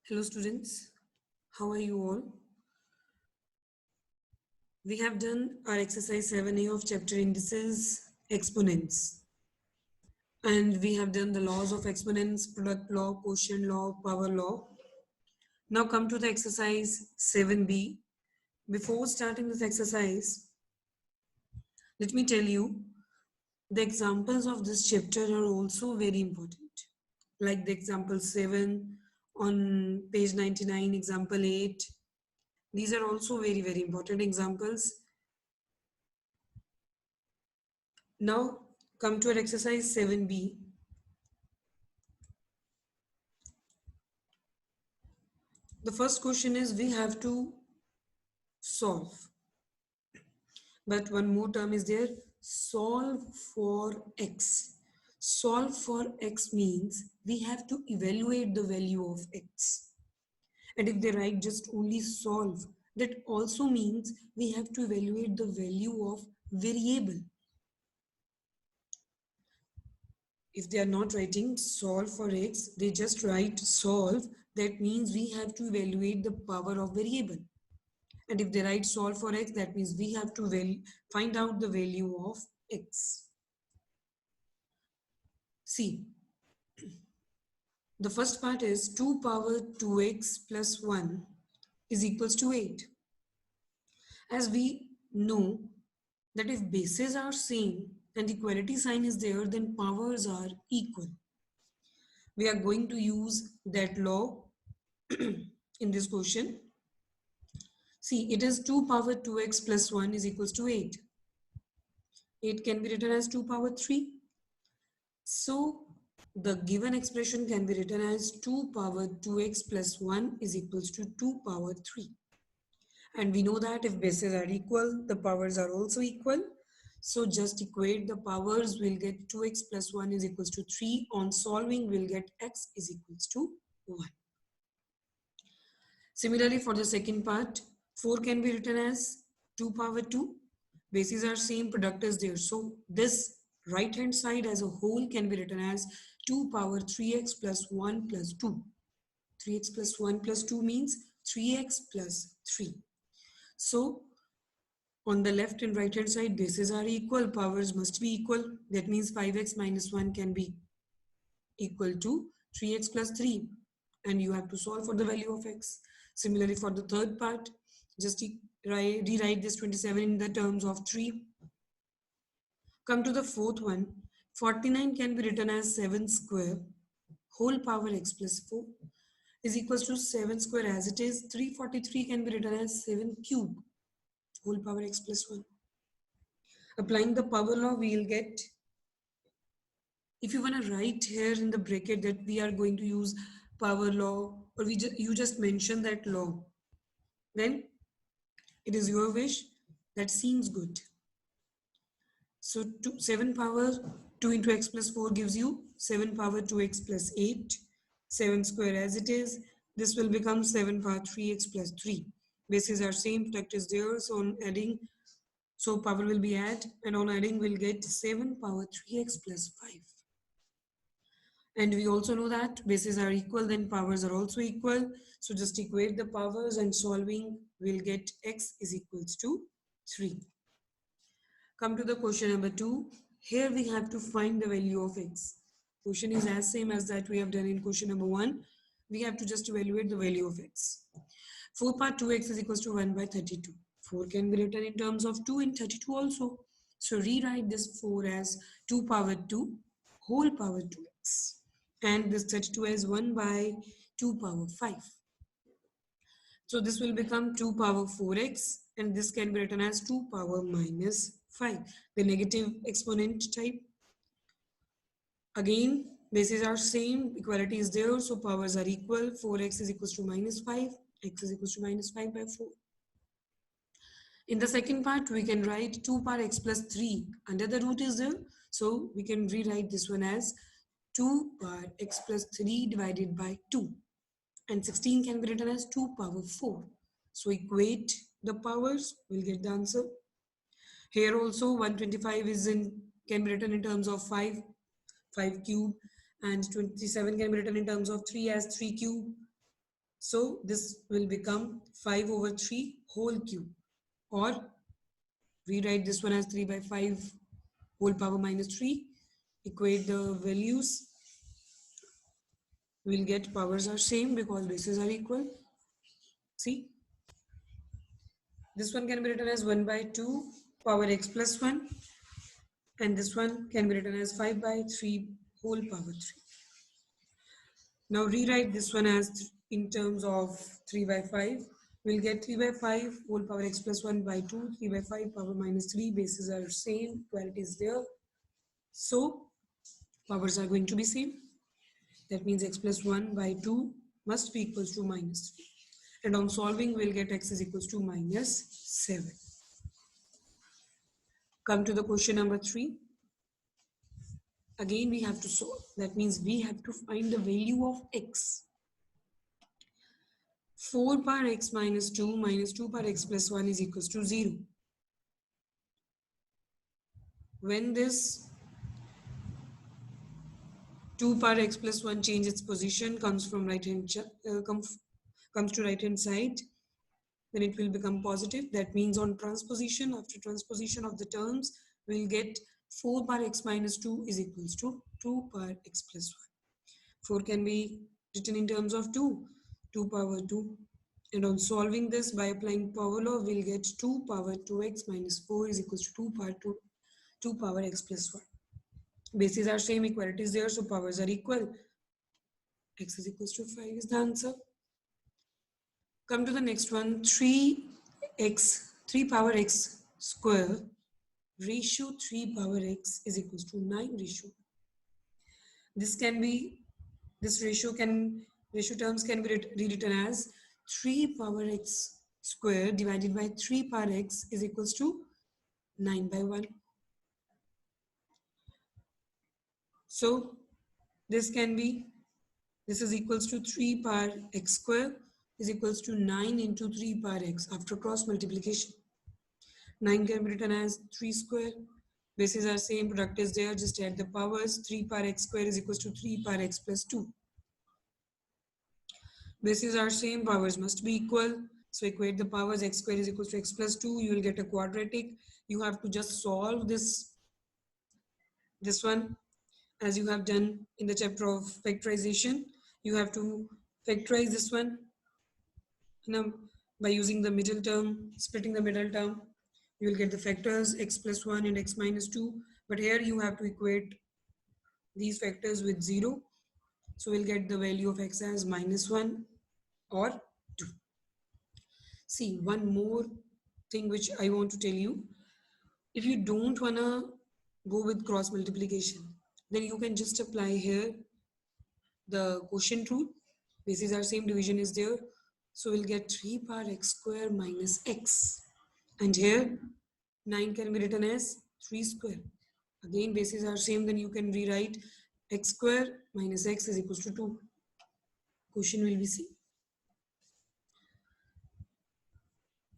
Hello students, how are you all? We have done our exercise 7a of chapter indices, exponents. And we have done the laws of exponents, product law, quotient law, power law. Now come to the exercise 7b. Before starting this exercise, let me tell you the examples of this chapter are also very important. Like the example 7 on page 99, example 8. These are also very important examples. Now come to our exercise 7b. The first question is we have to solve. But one more term is there, solve for x. Solve for x means we have to evaluate the value of x. And if they write just only solve, that also means we have to evaluate the value of variable. If they are not writing solve for x, they just write solve, that means we have to evaluate the power of variable. And if they write solve for x, that means we have to find out the value of x. See, the first part is 2 power 2x plus 1 is equals to 8. As we know that if bases are same and equality sign is there, then powers are equal. We are going to use that law in this question. See, it is 2 power 2x plus 1 is equals to 8. 8 can be written as 2 power 3. So, the given expression can be written as 2 power 2x plus 1 is equals to 2 power 3. And we know that if bases are equal, the powers are also equal. So, just equate the powers, we'll get 2x plus 1 is equals to 3. On solving, we'll get x is equals to 1. Similarly, for the second part, 4 can be written as 2 power 2. Bases are same, product is there. So this right hand side as a whole can be written as 2 power 3x plus 1 plus 2. 3x plus 1 plus 2 means 3x plus 3. So on the left and right hand side, bases are equal, powers must be equal. That means 5x minus 1 can be equal to 3x plus 3. And you have to solve for the value of x. Similarly, for the third part, just rewrite this 27 in the terms of 3. Come to the fourth one. 49 can be written as 7 square whole power x plus 4 is equals to 7 square as it is. 343 can be written as 7 cube whole power x plus 1. Applying the power law, we will get, if you want to write here in the bracket that we are going to use power law, or you just mention that law, then it is your wish. That seems good. So 7 power 2 into x plus 4 gives you 7 power 2x plus 8. 7 square as it is. This will become 7 power 3x plus 3. Bases are same, product is there. So on adding, so power will be add, and on adding we'll get 7 power 3x plus 5. And we also know that bases are equal, then powers are also equal. So just equate the powers, and solving we'll get x is equals to 3. Come to the question number 2. Here we have to find the value of x. Question is as same as that we have done in question number 1. We have to just evaluate the value of x. 4 power 2x is equals to 1 by 32. 4 can be written in terms of 2 and 32 also. So rewrite this 4 as 2 power 2 whole power 2x. And this 32 as 1 by 2 power 5. So this will become 2 power 4x, and this can be written as 2 power minus 5, the negative exponent type. Again, bases are same, equality is there, so powers are equal. 4x is equals to minus 5, x is equals to minus 5 by 4. In the second part, we can write 2 power x plus 3. Under the root is there, so we can rewrite this one as 2 power x plus 3 divided by 2. And 16 can be written as 2 power 4. So equate the powers, we'll get the answer. Here also 125 can be written in terms of 5 cube, and 27 can be written in terms of 3 as 3 cube. So this will become 5 over 3 whole cube, or rewrite this one as 3 by 5 whole power minus 3. Equate the values. We'll get powers are same because bases are equal. See, this one can be written as 1 by 2 power x plus 1, and this one can be written as 5 by 3 whole power 3. Now rewrite this one as in terms of 3 by 5. We'll get 3 by 5 whole power x plus 1 by 2, 3 by 5 power minus 3, bases are same, equality is there. So powers are going to be same. That means x plus 1 by 2 must be equals to minus 3. And on solving, we'll get x is equals to minus 7. Come to the question number 3. Again, we have to solve. That means we have to find the value of x. 4 power x minus 2 power x plus 1 is equals to 0. When this 2 power x plus 1 change its position, comes from right hand comes to right hand side, then it will become positive. That means on transposition, after transposition of the terms, we'll get 4 power x minus 2 is equals to 2 power x plus 1. 4 can be written in terms of 2 power 2. And on solving this by applying power law, we'll get 2 power 2x minus 4 is equals to 2 power x plus 1. Bases are same, equality is there, so powers are equal. X is equals to 5 is the answer. Come to the next one. 3 power x square ratio 3 power x is equals to 9 ratio. This ratio terms can be rewritten as 3 power x square divided by 3 power x is equals to 9 by 1. So this is equals to 3 power x square is equals to 9 into 3 power x after cross multiplication. 9 can be written as 3 square. Bases are same, product is there, just add the powers. 3 power x square is equals to 3 power x plus 2. Bases are same, powers must be equal. So equate the powers, x square is equals to x plus 2. You will get a quadratic. You have to just solve this one as you have done in the chapter of factorization. You have to factorize this one by using the middle term, splitting the middle term. You will get the factors x plus 1 and x minus 2. But here you have to equate these factors with 0. So we'll get the value of x as minus 1 or 2. See, one more thing which I want to tell you. If you don't want to go with cross multiplication, then you can just apply here the quotient rule. Bases are same, division is there. So we'll get 3 power x square minus x. And here 9 can be written as 3 square. Again, bases are same, then you can rewrite x square minus x is equals to 2. Question will be C.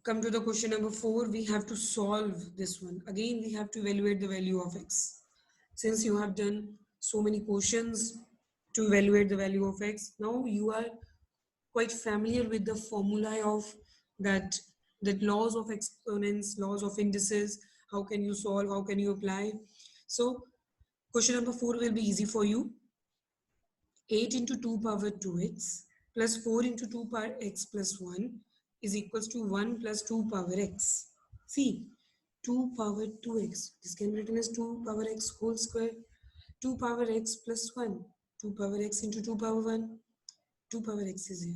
Come to the question number 4. We have to solve this one. Again, we have to evaluate the value of x. Since you have done so many questions to evaluate the value of x, now you are quite familiar with the formulae of that laws of exponents, laws of indices. How can you solve? How can you apply? So question number 4 will be easy for you. 8 into 2 power 2x plus 4 into 2 power x plus 1 is equals to 1 plus 2 power x. See, 2 power 2x. This can be written as 2 power x whole square. 2 power x plus 1. 2 power x into 2 power 1. 2 power x is here.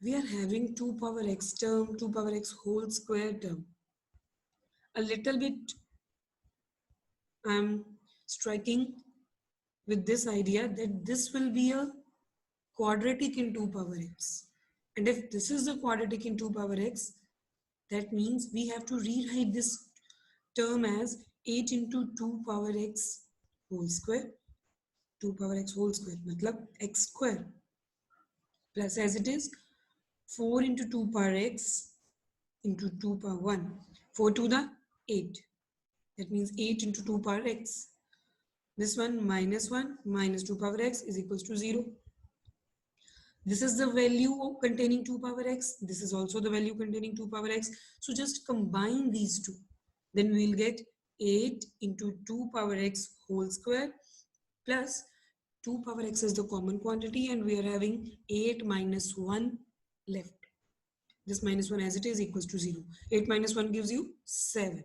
We are having 2 power x term, 2 power x whole square term. A little bit I'm striking with this idea that this will be a quadratic in 2 power x. And if this is the quadratic in 2 power x, that means we have to rewrite this term as 8 into 2 power x whole square. 2 power x whole square, matlab x square, plus as it is 4 into 2 power x into 2 power 1. 4 to the 8. That means 8 into 2 power x. This one minus 1 minus 2 power x is equals to 0. This is the value containing 2 power x. This is also the value containing 2 power x. So just combine these two. Then we will get 8 into 2 power x whole square plus 2 power x is the common quantity and we are having 8 minus 1 left. This minus 1 as it is equals to 0. 8 minus 1 gives you 7.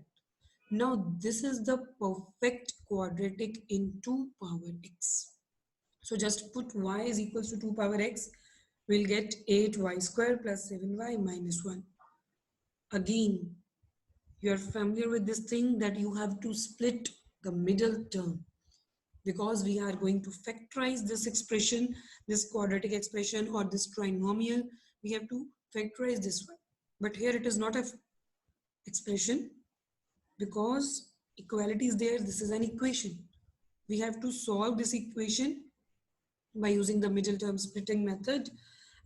Now this is the perfect quadratic in 2 power x. So just put y is equals to 2 power x. We'll get 8y square plus 7y minus 1. Again, you are familiar with this thing that you have to split the middle term because we are going to factorize this expression, this quadratic expression or this trinomial. We have to factorize this one. But here it is not a expression because equality is there. This is an equation. We have to solve this equation by using the middle term splitting method,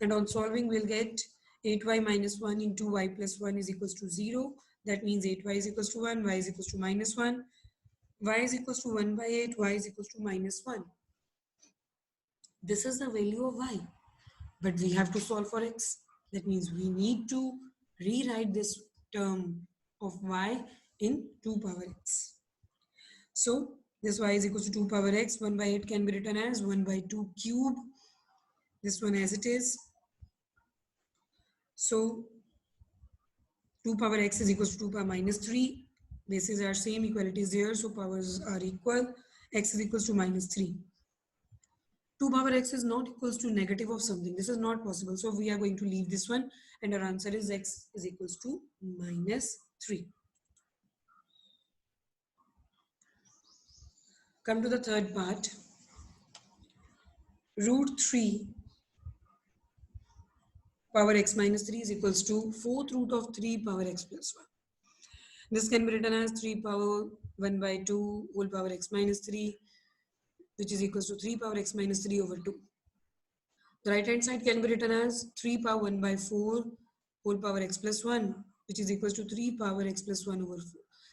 and on solving we'll get 8y minus 1 into y plus 1 is equals to 0. That means 8y is equals to 1, y is equals to minus 1, y is equals to 1 by 8, y is equals to minus 1. This is the value of y, but we have to solve for x. That means we need to rewrite this term of y in 2 power x. So this y is equals to 2 power x, 1 by 8 can be written as 1 by 2 cube. This one as it is. So 2 power x is equals to 2 power minus 3. Bases are same, equality is there, so powers are equal. X is equals to minus 3. 2 power x is not equals to negative of something. This is not possible. So we are going to leave this one and our answer is x is equals to minus 3. Come to the third part. Root 3 power x minus 3 is equals to 4th root of 3 power x plus 1. This can be written as 3 power 1 by 2 whole power x minus 3, which is equals to 3 power x minus 3 over 2. The right hand side can be written as 3 power 1 by 4 whole power x plus 1, which is equals to 3 power x plus 1 over 4.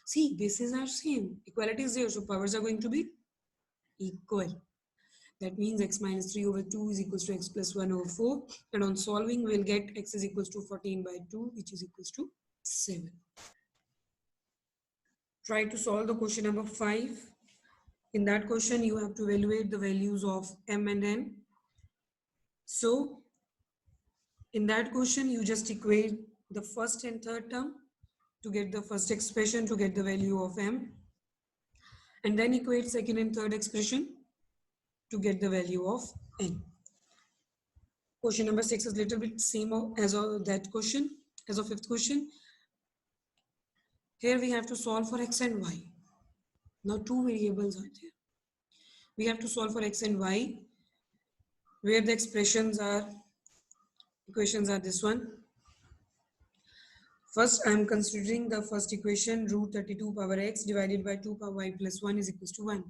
See, bases are same. Equality is there, so powers are going to be equal. That means x minus 3 over 2 is equals to x plus 1 over 4. And on solving, we'll get x is equals to 14 by 2, which is equals to 7. Try to solve the question number 5. In that question, you have to evaluate the values of m and n. So, in that question, you just equate the first and third term to get the first expression to get the value of m, and then equate second and third expression to get the value of n. Question number 6 is a little bit same as that question, as of fifth question. Here we have to solve for x and y. Now two variables are there. We have to solve for x and y, where the equations are this one. First, I am considering the first equation, root 32 power x divided by 2 power y plus 1 is equals to 1.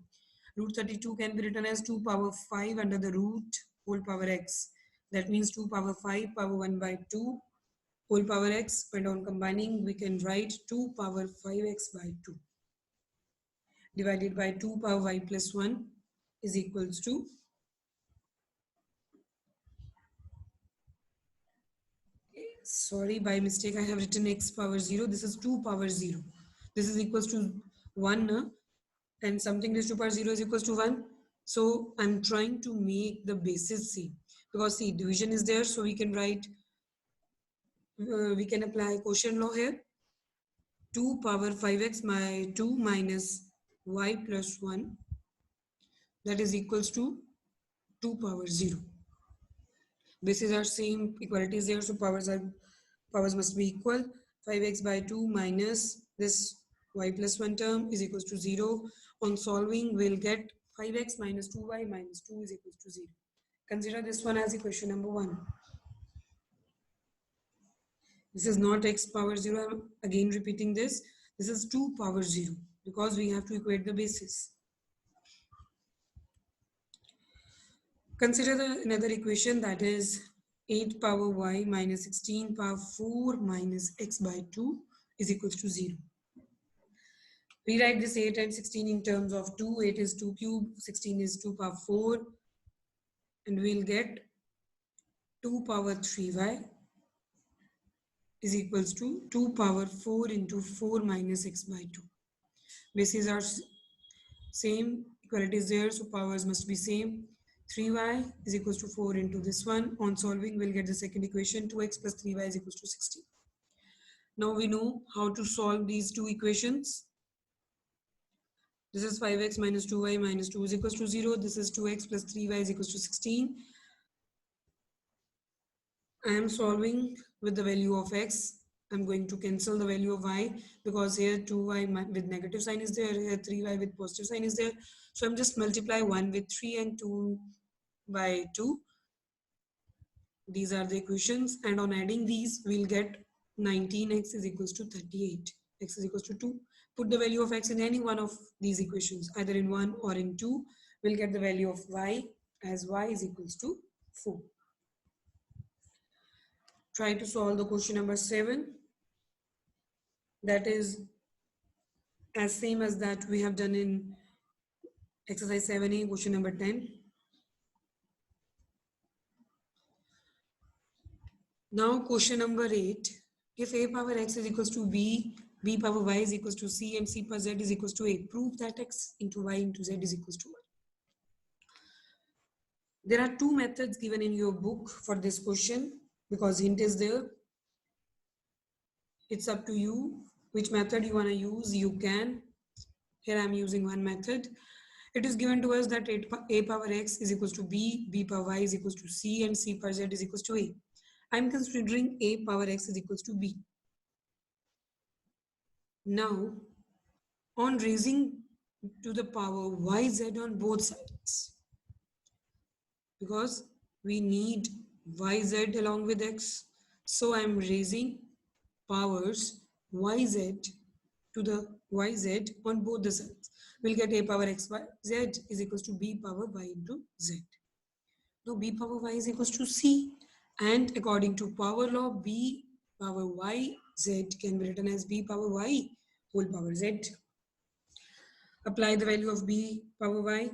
Root 32 can be written as 2 power 5 under the root whole power x. That means 2 power 5 power 1 by 2 whole power x, and on combining we can write 2 power 5x by 2 divided by 2 power y plus 1 is equals to sorry, by mistake I have written x power 0. This is 2 power 0. This is equals to 1 and something raised to power 0 is equals to 1. So I'm trying to make the basis same because see, division is there, so we can write we can apply quotient law here. 2 power 5x by 2 minus y plus 1, that is equals to 2 power 0. Bases are same, equality is there, so powers must be equal. 5x by 2 minus this y plus 1 term is equals to 0. On solving, we'll get 5x minus 2y minus 2 is equals to 0. Consider this one as equation number 1. This is not x power 0. I'm again repeating this. This is 2 power 0 because we have to equate the bases. Consider another equation, that is 8 power y minus 16 power 4 minus x by 2 is equals to 0. Rewrite this 8 and 16 in terms of 2. 8 is 2 cube, 16 is 2 power 4, and we'll get 2 power 3y is equals to 2 power 4 into 4 minus x by 2. Bases are same, equality is there, so powers must be same. 3y is equals to 4 into this one. On solving, we'll get the second equation, 2x plus 3y is equals to 16. Now we know how to solve these two equations. This is 5x minus 2y minus 2 is equals to 0. This is 2x plus 3y is equals to 16. I am solving with the value of x. I'm going to cancel the value of y because here 2y with negative sign is there, here 3y with positive sign is there. So I'm just multiply 1 with 3 and 2 by 2. These are the equations, and on adding these we'll get 19x is equals to 38. X is equals to 2. Put the value of x in any one of these equations, either in 1 or in 2. We'll get the value of y as y is equals to 4. Try to solve the question number 7. That is as same as that we have done in exercise 7a, question number 10. Now question number 8. If a power x is equals to b, b power y is equals to c, and c power z is equals to a, prove that x into y into z is equals to 1. There are two methods given in your book for this question because hint is there. It's up to you which method you want to use. You can. Here I am using one method. It is given to us that a power x is equals to b, b power y is equals to c, and c power z is equals to a. I am considering a power x is equals to b. Now, on raising to the power yz on both sides, because we need yz along with x, so I am raising powers yz to the yz on both the sides. We'll get a power x y z is equals to b power y into z. Now b power y is equals to c, and according to power law, b power y z can be written as b power y whole power z. Apply the value of b power y,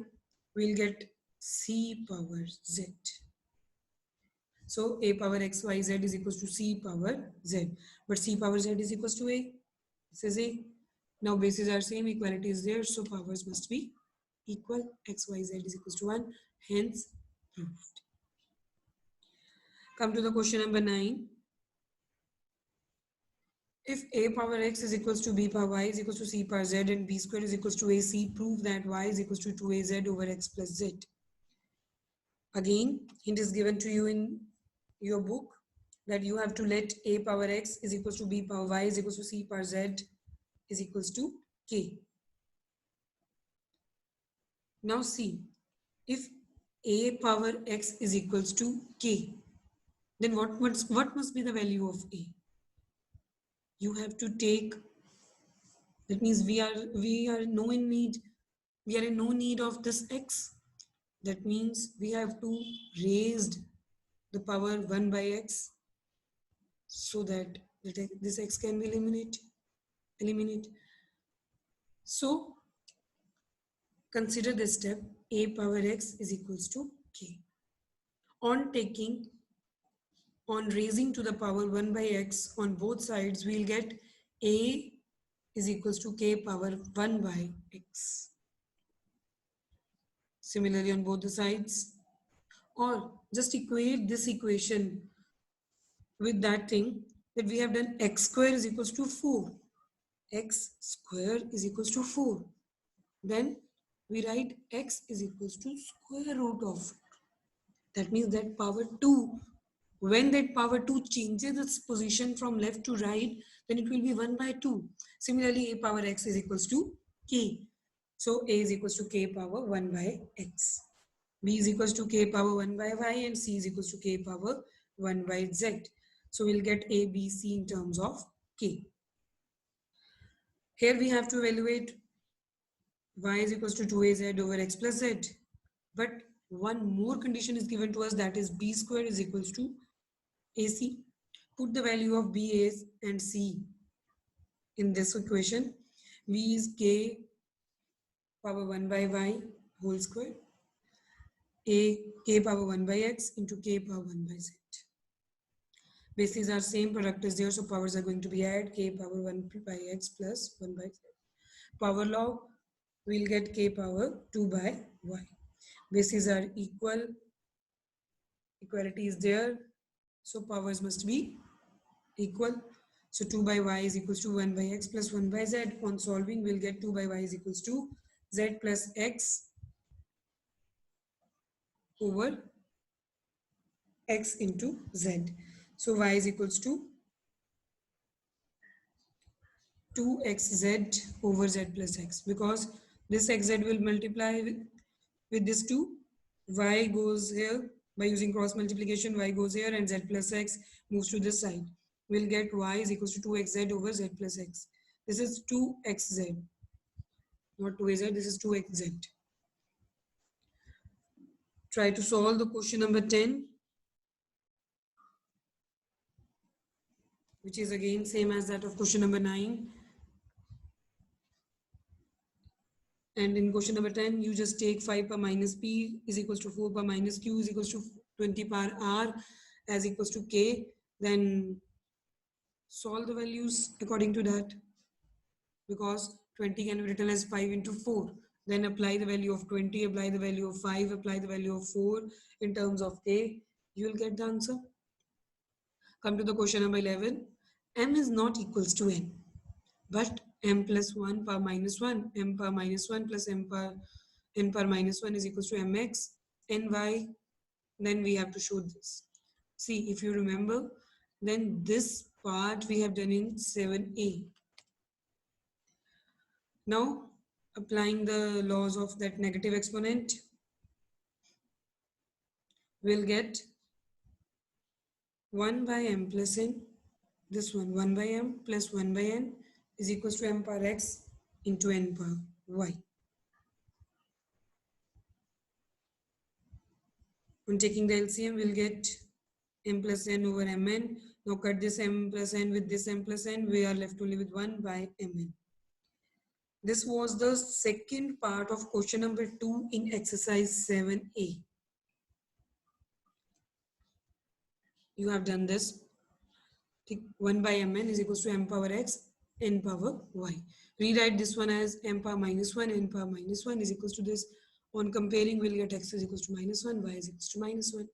we'll get c power z. So a power x y z is equals to c power z, but c power z is equals to a. This is a. Now bases are same, equality is there, so powers must be equal. X y z is equals to 1, hence proved. Come to the question number 9. If a power x is equals to b power y is equals to c power z and b square is equals to ac, prove that y is equals to 2az over x plus z. Again, hint is given to you in your book that you have to let a power x is equals to b power y is equals to c power z is equals to k. Now see, if a power x is equals to k, then what must be the value of a? You have to take, that means we are in no need of this x. That means we have to raise the power 1 by x so that this x can be eliminate. So consider this step, a power x is equals to k. On raising to the power 1 by x on both sides, we'll get a is equals to k power 1 by x. Similarly on both the sides, or just equate this equation with that thing that we have done, x square is equals to 4. X square is equals to 4. Then we write x is equals to square root of 4. That means that power 2, when that power 2 changes its position from left to right, then it will be 1 by 2. Similarly, a power x is equals to k. So a is equals to k power 1 by x. B is equals to k power 1 by y, and c is equals to k power 1 by z. So we'll get a, b, c in terms of k. Here we have to evaluate y is equals to 2az over x plus z. But one more condition is given to us, that is b square is equals to ac. Put the value of b, a and c in this equation. B is k power 1 by y whole square. k power 1 by x into k power 1 by z. Bases are same, product is there, so powers are going to be add k power 1 by x plus 1 by z. Power law, we'll get k power 2 by y. Bases are equal, equality is there, so powers must be equal. So 2 by y is equals to 1 by x plus 1 by z. On solving, we'll get 2 by y is equals to z plus x over x into z. So y is equals to 2xz over z plus x, because this xz will multiply with this 2. Y goes here by using cross multiplication, y goes here and z plus x moves to this side. We'll get y is equals to 2xz over z plus x. This is 2xz, not 2az, this is 2xz. Try to solve the question number 10, which is again same as that of question number 9. And in question number 10, you just take 5 power minus p is equals to 4 power minus q is equals to 20 power r as equals to k. Then solve the values according to that, because 20 can be written as 5 into 4. Then apply the value of 20, apply the value of 5, apply the value of 4 in terms of k. You will get the answer. Come to the question number 11. M is not equals to n, but m plus 1 power minus 1, m power minus 1 plus n power minus 1 is equals to mx, ny. Then we have to show this. See, if you remember, then this part we have done in 7a. Now, applying the laws of that negative exponent, we'll get 1 by m plus n, this one 1 by m plus 1 by n is equals to m power x into n power y. On taking the LCM, we'll get m plus n over mn. Now cut this m plus n with this m plus n, we are left only with 1 by mn. This was the second part of question number 2 in exercise 7a. You have done this. 1 by mn is equals to m power x, n power y. Rewrite this one as m power minus 1, n power minus 1 is equals to this. On comparing, we'll get x is equals to minus 1, y is equals to minus 1.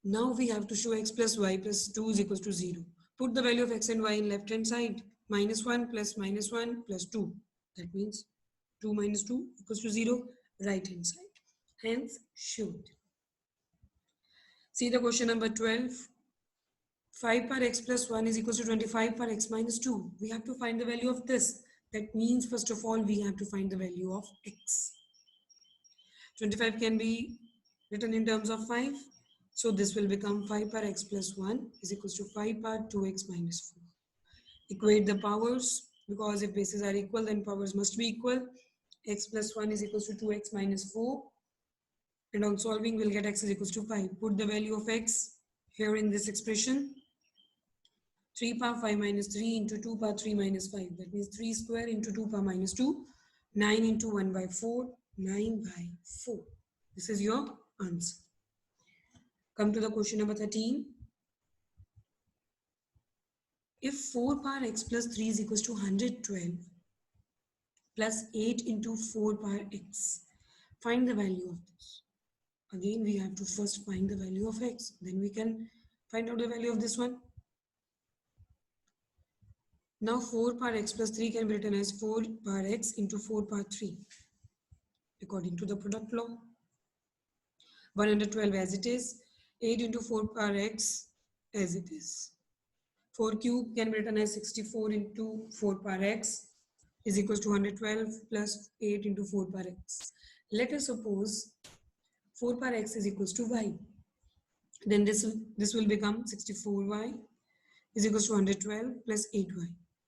Now we have to show x plus y plus 2 is equals to 0. Put the value of x and y in left hand side. Minus 1 plus minus 1 plus 2. That means 2 minus 2 equals to 0, right hand side. Hence, should. See the question number 12. 5 power x plus 1 is equals to 25 power x minus 2. We have to find the value of this. That means, first of all, we have to find the value of x. 25 can be written in terms of 5. So this will become 5 power x plus 1 is equals to 5 power 2x minus 4. Equate the powers, because if bases are equal, then powers must be equal. X plus 1 is equals to 2x minus 4. And on solving, we'll get x is equals to 5. Put the value of x here in this expression. 3 power 5 minus 3 into 2 power 3 minus 5. That means 3 square into 2 power minus 2. 9 into 1 by 4. 9 by 4. This is your answer. Come to the question number 13. If 4 power x plus 3 is equals to 112 plus 8 into 4 power x, find the value of this. Again, we have to first find the value of x. Then we can find out the value of this one. Now 4 power x plus 3 can be written as 4 power x into 4 power 3 according to the product law. 112 as it is, 8 into 4 power x as it is. 4 cube can be written as 64 into 4 power x is equals to 112 plus 8 into 4 power x. Let us suppose 4 power x is equals to y. Then this will become 64y is equals to 112 plus 8y.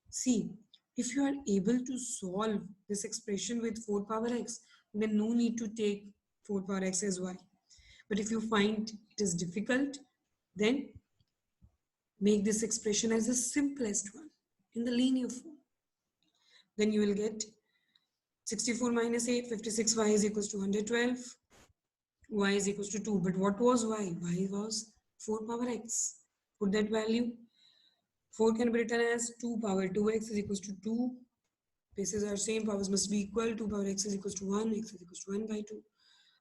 See, if you are able to solve this expression with 4 power x, then no need to take 4 power x as y. But if you find it is difficult, then make this expression as the simplest one in the linear form. Then you will get 64 minus 8, 56, y is equals to 112, y is equals to 2. But what was y? Y was 4 power x. Put that value. 4 can be written as 2 power 2x is equals to 2. Bases are same, powers must be equal. 2 power x is equals to 1, x is equals to 1 by 2.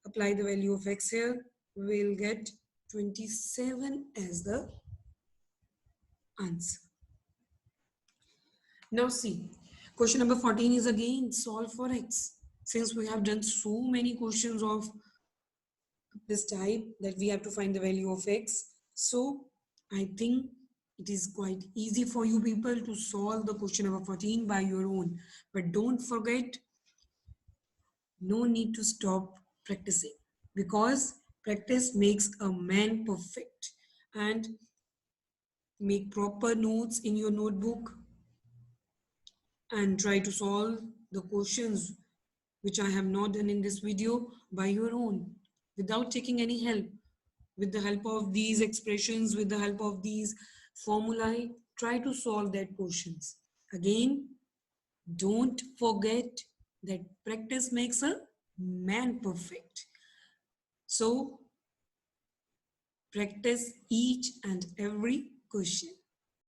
Apply the value of x here. We'll get 27 as the answer. Now see, question number 14 is again solve for x. Since we have done so many questions of this type that we have to find the value of x, so I think it is quite easy for you people to solve the question number 14 by your own. But don't forget, no need to stop practicing, because practice makes a man perfect. And make proper notes in your notebook and try to solve the questions which I have not done in this video by your own, without taking any help. With the help of these expressions, with the help of these formulae, try to solve that questions. Again, don't forget that practice makes a man perfect. So practice each and every question.